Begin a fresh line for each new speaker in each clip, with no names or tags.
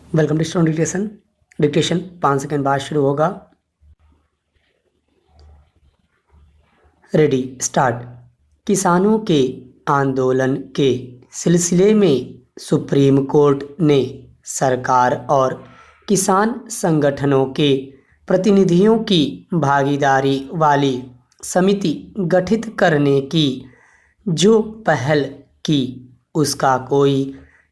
Welcome to student dictation. Dictation 5 second बाद शुरू होगा। Ready start. किसानों के आंदोलन के सिलसिले में सुप्रीम कोर्ट ने सरकार और किसान संगठनों के प्रतिनिधियों की भागीदारी वाली समिति गठित करने की जो पहल की उसका कोई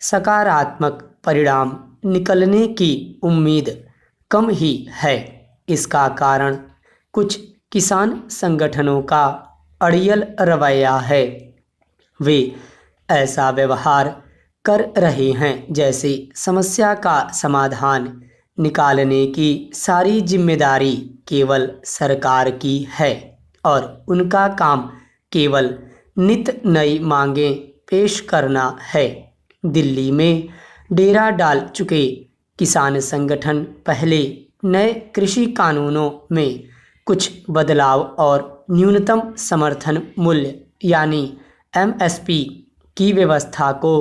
सकारात्मक परिणाम निकलने की उम्मीद कम ही है। इसका कारण कुछ किसान संगठनों का अड़ियल रवैया है। वे ऐसा व्यवहार कर रहे हैं जैसे समस्या का समाधान निकालने की सारी जिम्मेदारी केवल सरकार की है और उनका काम केवल नित नई मांगें पेश करना है। दिल्ली में डेरा डाल चुके किसान संगठन पहले नए कृषि कानूनों में कुछ बदलाव और न्यूनतम समर्थन मूल्य यानी एमएसपी की व्यवस्था को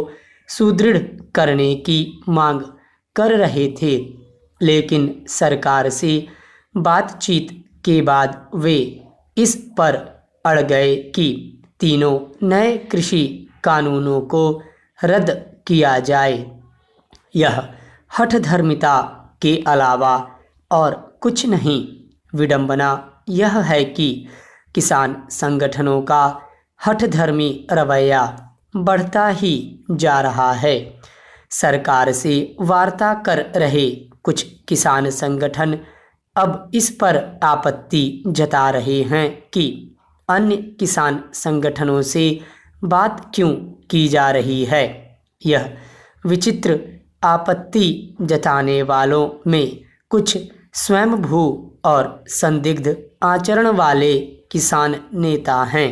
सुदृढ़ करने की मांग कर रहे थे, लेकिन सरकार से बातचीत के बाद वे इस पर अड़ गए कि तीनों नए कृषि कानूनों को रद्द किया जाए। यह हठधर्मिता के अलावा और कुछ नहीं। विडंबना यह है कि किसान संगठनों का हठधर्मी रवैया बढ़ता ही जा रहा है। सरकार से वार्ता कर रहे कुछ किसान संगठन अब इस पर आपत्ति जता रहे हैं कि अन्य किसान संगठनों से बात क्यों की जा रही है। यह विचित्र आपत्ति जताने वालों में कुछ स्वयंभू और संदिग्ध आचरण वाले किसान नेता हैं।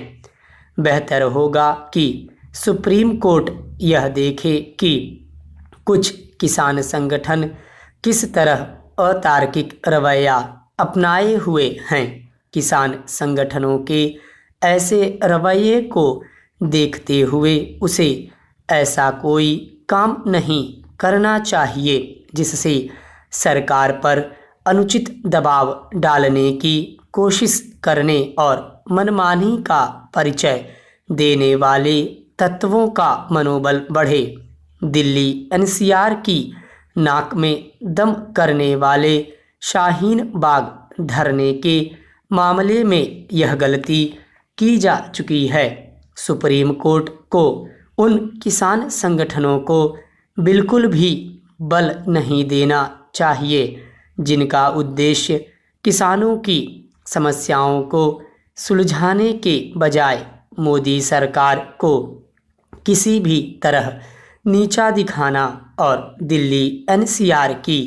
बेहतर होगा कि सुप्रीम कोर्ट यह देखे कि कुछ किसान संगठन किस तरह अतार्किक रवैया अपनाए हुए हैं। किसान संगठनों के ऐसे रवैये को देखते हुए उसे ऐसा कोई काम नहीं करना चाहिए जिससे सरकार पर अनुचित दबाव डालने की कोशिश करने और मनमानी का परिचय देने वाले तत्वों का मनोबल बढ़े। दिल्ली एनसीआर की नाक में दम करने वाले शाहीन बाग धरने के मामले में यह गलती की जा चुकी है। सुप्रीम कोर्ट को उन किसान संगठनों को बिल्कुल भी बल नहीं देना चाहिए जिनका उद्देश्य किसानों की समस्याओं को सुलझाने के बजाय मोदी सरकार को किसी भी तरह नीचा दिखाना और दिल्ली एनसीआर की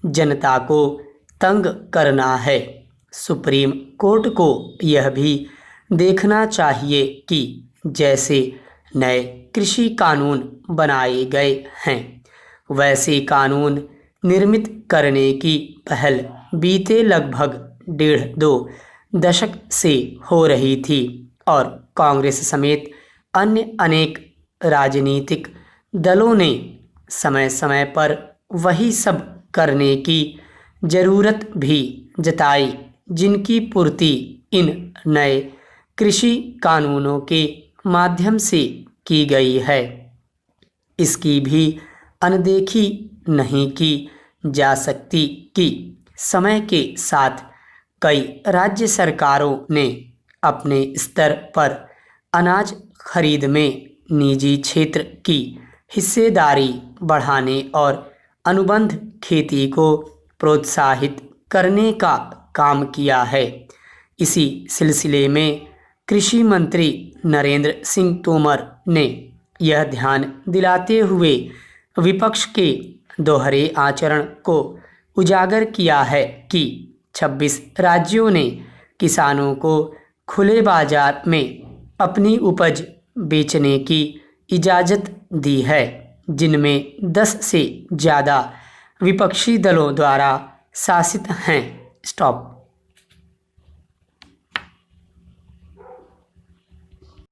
जनता को तंग करना है। सुप्रीम कोर्ट को यह भी देखना चाहिए कि जैसे नए कृषि कानून बनाए गए हैं वैसे कानून निर्मित करने की पहल बीते लगभग 1.5-2 दशक से हो रही थी और कांग्रेस समेत अन्य अनेक राजनीतिक दलों ने समय समय पर वही सब करने की जरूरत भी जताई जिनकी पूर्ति इन नए कृषि कानूनों के माध्यम से की गई है। इसकी भी अनदेखी नहीं की जा सकती कि समय के साथ कई राज्य सरकारों ने अपने स्तर पर अनाज खरीद में निजी क्षेत्र की हिस्सेदारी बढ़ाने और अनुबंध खेती को प्रोत्साहित करने का काम किया है। इसी सिलसिले में कृषि मंत्री नरेंद्र सिंह तोमर ने यह ध्यान दिलाते हुए विपक्ष के दोहरे आचरण को उजागर किया है कि 26 राज्यों ने किसानों को खुले बाजार में अपनी उपज बेचने की इजाज़त दी है, जिनमें 10 से ज़्यादा विपक्षी दलों द्वारा शासित हैं। स्टॉप।